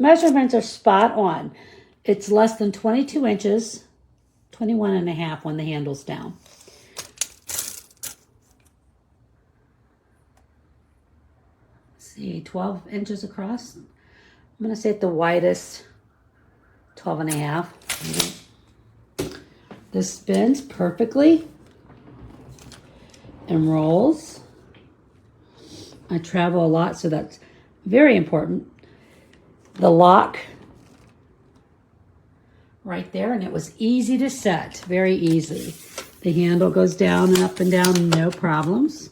measurements are spot on. It's less than 22 inches, 21 and a half when the handle's down. See, 12 inches across. I'm going to say at the widest, 12 and a half. This spins perfectly and rolls. I travel a lot, so that's very important. The lock right there, and it was easy to set, very easy. The handle goes down and up and down, no problems.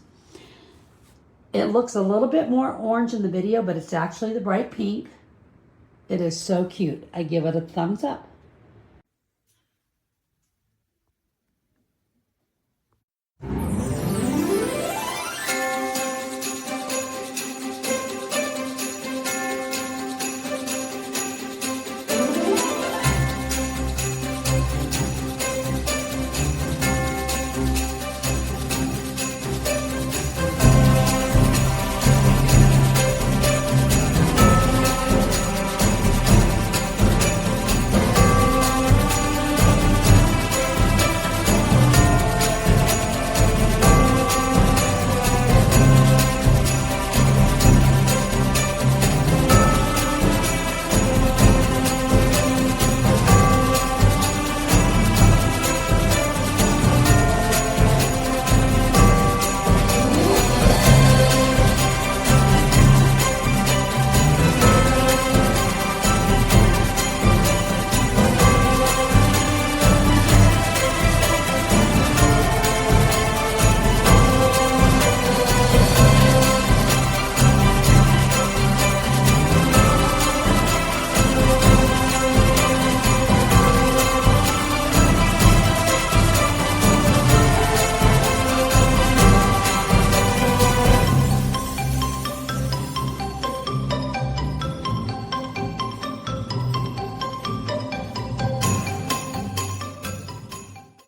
It looks a little bit more orange in the video, but it's actually the bright pink. It is so cute. I give it a thumbs up.